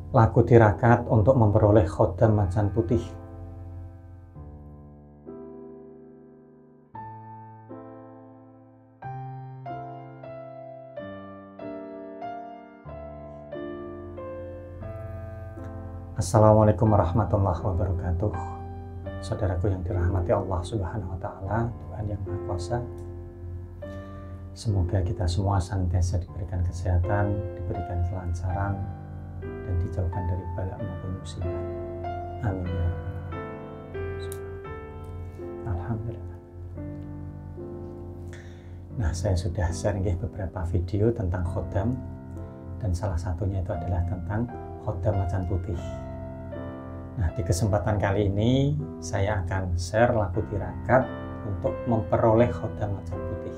Laku tirakat untuk memperoleh khodam macan putih. Assalamualaikum warahmatullahi wabarakatuh. Saudaraku yang dirahmati Allah Subhanahu wa Ta'ala, Tuhan yang Maha Kuasa. Semoga kita semua senantiasa diberikan kesehatan, diberikan kelancaran, dan dijauhkan dari bala maupun musibah. Amin ya Rabbal. Alhamdulillah. Nah, saya sudah sharing beberapa video tentang khodam, dan salah satunya itu adalah tentang khodam macan putih. Nah, di kesempatan kali ini saya akan share laku tirakat untuk memperoleh khodam macan putih.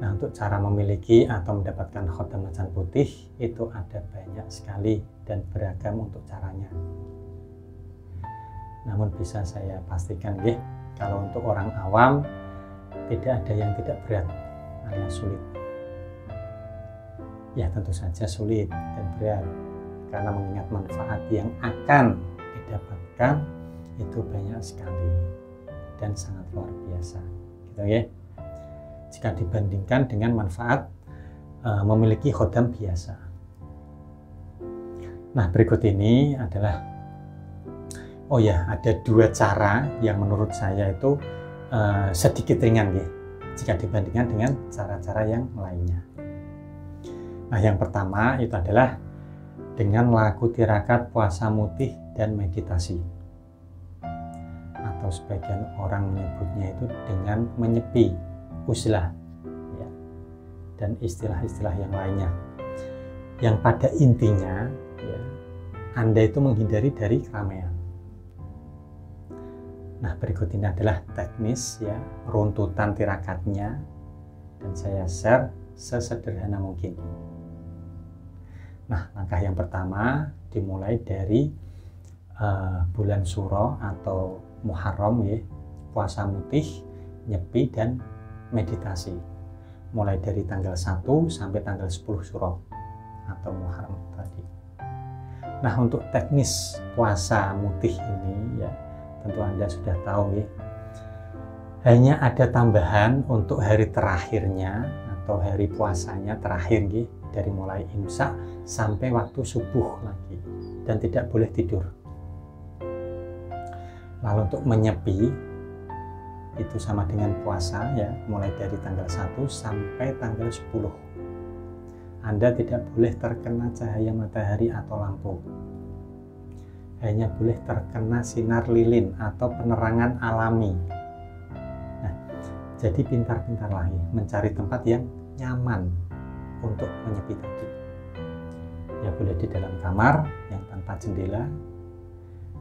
Nah, untuk cara memiliki atau mendapatkan khodam macan putih itu ada banyak sekali dan beragam untuk caranya. Namun bisa saya pastikan kalau untuk orang awam tidak ada yang tidak berat alias sulit. Ya, tentu saja sulit dan berat, karena mengingat manfaat yang akan didapatkan itu banyak sekali dan sangat luar biasa, gitu ya. Jika dibandingkan dengan manfaat memiliki khodam biasa. Nah, berikut ini adalah ada dua cara yang menurut saya itu sedikit ringan jika dibandingkan dengan cara-cara yang lainnya. Nah, yang pertama itu adalah dengan laku tirakat puasa mutih dan meditasi, atau sebagian orang menyebutnya itu dengan menyepi, uzlah, ya, dan istilah-istilah yang lainnya, yang pada intinya ya, Anda itu menghindari dari keramaian. Nah, berikut ini adalah teknis ya, runtutan tirakatnya, dan saya share sesederhana mungkin. Nah, langkah yang pertama dimulai dari bulan Suro atau Muharram ya, puasa mutih, nyepi, dan meditasi. Mulai dari tanggal 1 sampai tanggal 10 Suro atau Muharram tadi. Nah, untuk teknis puasa mutih ini ya, tentu Anda sudah tahu ya. Hanya ada tambahan untuk hari terakhirnya atau hari puasanya terakhir ya, dari mulai imsak sampai waktu subuh lagi, dan tidak boleh tidur. Lalu untuk menyepi itu sama dengan puasa ya, mulai dari tanggal 1 sampai tanggal 10. Anda tidak boleh terkena cahaya matahari atau lampu. Hanya boleh terkena sinar lilin atau penerangan alami. Nah, jadi pintar-pintarlah ya, mencari tempat yang nyaman untuk menyepi tadi. Ya, boleh di dalam kamar yang tanpa jendela,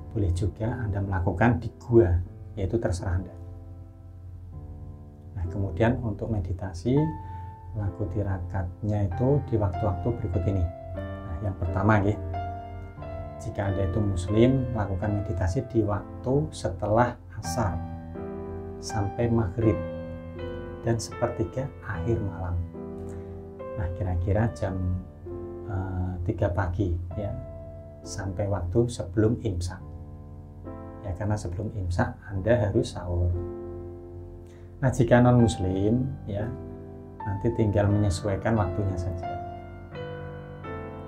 boleh juga Anda melakukan di gua, yaitu terserah Anda. Nah, kemudian untuk meditasi, laku tirakatnya itu di waktu-waktu berikut ini. Nah, yang pertama ya, jika Anda itu muslim, lakukan meditasi di waktu setelah asar sampai maghrib dan sepertiga akhir malam. Nah, kira-kira jam 3 pagi ya, sampai waktu sebelum imsak ya, karena sebelum imsak Anda harus sahur. Nah, jika non muslim ya, nanti tinggal menyesuaikan waktunya saja.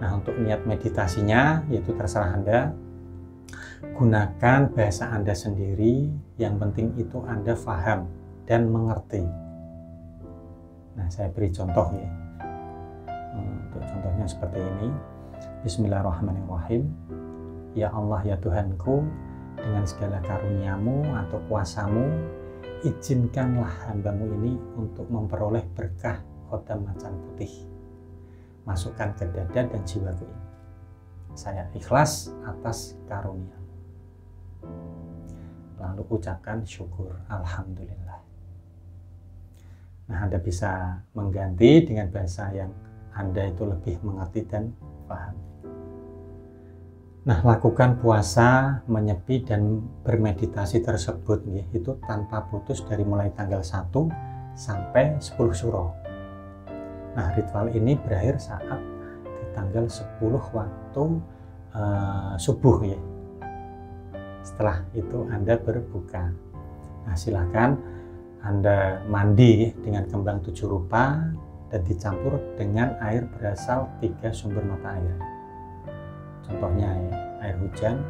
Nah, untuk niat meditasinya yaitu terserah Anda, gunakan bahasa Anda sendiri, yang penting itu Anda paham dan mengerti. Nah, saya beri contoh ya. Untuk contohnya seperti ini. Bismillahirrahmanirrahim. Ya Allah ya Tuhanku, dengan segala karuniamu atau kuasamu, izinkanlah hambamu ini untuk memperoleh berkah khodam macan putih. Masukkan ke dada dan jiwaku ini. Saya ikhlas atas karuniamu. Lalu ucapkan syukur, alhamdulillah. Nah, Anda bisa mengganti dengan bahasa yang Anda itu lebih mengerti dan paham. Nah, lakukan puasa, menyepi, dan bermeditasi tersebut ya, itu tanpa putus dari mulai tanggal 1 sampai 10 Suro. Nah, ritual ini berakhir saat tanggal 10 waktu subuh ya. Setelah itu Anda berbuka. Nah, silakan Anda mandi dengan kembang 7 rupa dan dicampur dengan air berasal 3 sumber mata air. Contohnya ya, air hujan,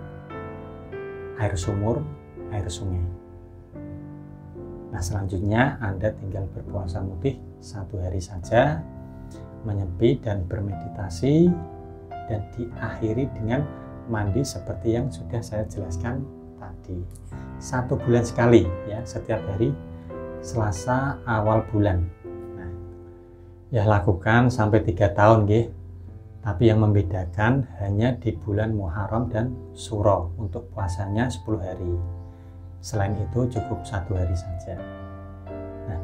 air sumur, air sungai. Nah, selanjutnya Anda tinggal berpuasa mutih 1 hari saja, menyepi dan bermeditasi, dan diakhiri dengan mandi seperti yang sudah saya jelaskan tadi. 1 bulan sekali ya, setiap hari Selasa awal bulan. Nah, ya lakukan sampai 3 tahun nggih. Tapi yang membedakan hanya di bulan Muharram dan Syuro untuk puasanya 10 hari. Selain itu cukup 1 hari saja. Nah,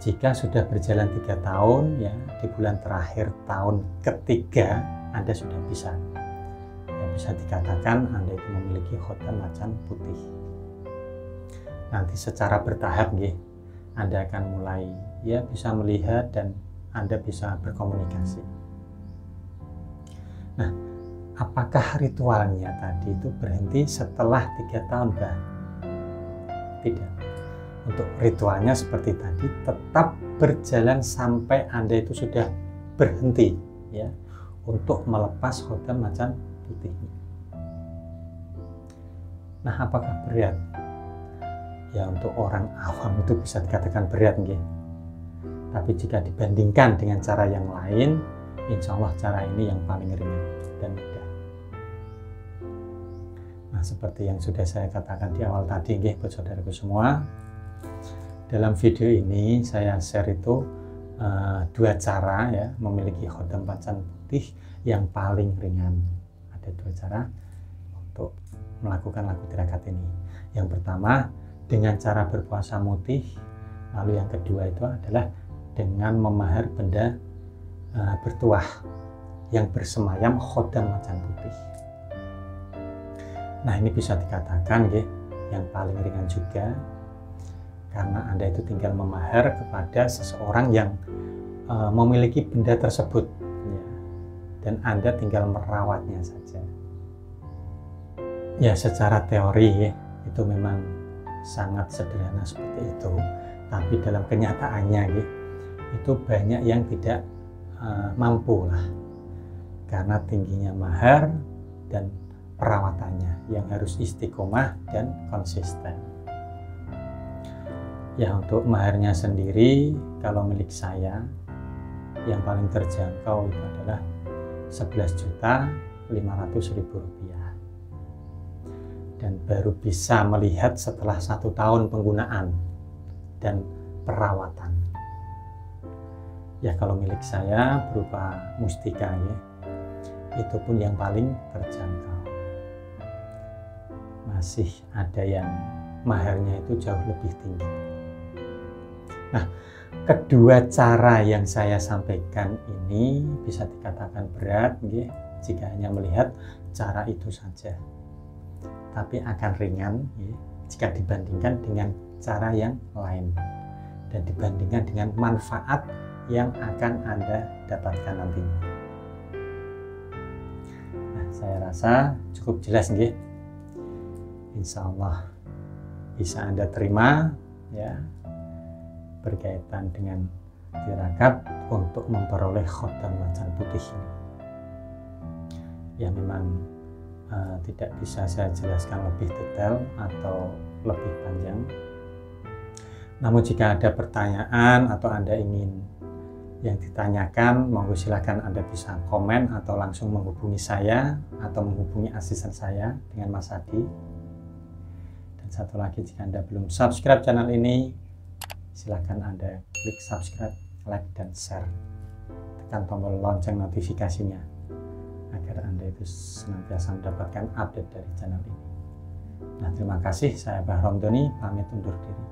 jika sudah berjalan 3 tahun ya, di bulan terakhir tahun ketiga Anda sudah bisa. Ya, bisa dikatakan Anda itu memiliki khotam macan putih. Nanti secara bertahap nggih, Anda akan mulai ya bisa melihat dan Anda bisa berkomunikasi. Nah, apakah ritualnya tadi itu berhenti setelah 3 tahun, Mbak? Tidak. Untuk ritualnya seperti tadi tetap berjalan sampai Anda itu sudah berhenti ya untuk melepas khotam macan putih. Nah, apakah berat? Ya, untuk orang awam itu bisa dikatakan berat nggih. Tapi jika dibandingkan dengan cara yang lain, insya Allah cara ini yang paling ringan dan mudah. Nah, seperti yang sudah saya katakan di awal tadi nggih buat saudaraku semua, dalam video ini saya share itu 2 cara ya memiliki khotam macan putih yang paling ringan. Ada 2 cara untuk melakukan laku tirakat ini. Yang pertama dengan cara berpuasa mutih, lalu yang kedua itu adalah dengan memahar benda bertuah yang bersemayam khotam macan putih. Nah, ini bisa dikatakan nggih yang paling ringan juga, karena Anda itu tinggal memahar kepada seseorang yang memiliki benda tersebut ya, dan Anda tinggal merawatnya saja. Ya, secara teori ya, itu memang sangat sederhana seperti itu, tapi dalam kenyataannya ya, itu banyak yang tidak mampu lah karena tingginya mahar dan perawatannya yang harus istiqomah dan konsisten. Ya, untuk maharnya sendiri kalau milik saya yang paling terjangkau itu adalah 11.500.000 rupiah, dan baru bisa melihat setelah 1 tahun penggunaan dan perawatan. Ya, kalau milik saya berupa mustika ya, itu pun yang paling terjangkau. Masih ada yang maharnya itu jauh lebih tinggi. Nah, kedua cara yang saya sampaikan ini bisa dikatakan berat ya, jika hanya melihat cara itu saja. Tapi akan ringan ya, jika dibandingkan dengan cara yang lain dan dibandingkan dengan manfaat yang akan Anda dapatkan nantinya. Nah, saya rasa cukup jelas nggih. Insya Allah bisa Anda terima ya berkaitan dengan tirakat untuk memperoleh khotam macan putih ini. Ya, memang tidak bisa saya jelaskan lebih detail atau lebih panjang. Namun jika ada pertanyaan atau Anda ingin yang ditanyakan, monggo silakan Anda bisa komen atau langsung menghubungi saya atau menghubungi asisten saya dengan Mas Adi. Dan satu lagi, jika Anda belum subscribe channel ini, silakan Anda klik subscribe, like, dan share. Tekan tombol lonceng notifikasinya agar Anda itu senantiasa mendapatkan update dari channel ini. Nah, terima kasih. Saya Bahrom Doni, pamit undur diri.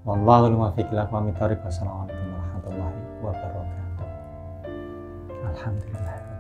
Wallahul muwaffiq ila aqwamit thoriq. Wassalamualaikum warahmatullahi wabarakatuh. Alhamdulillah.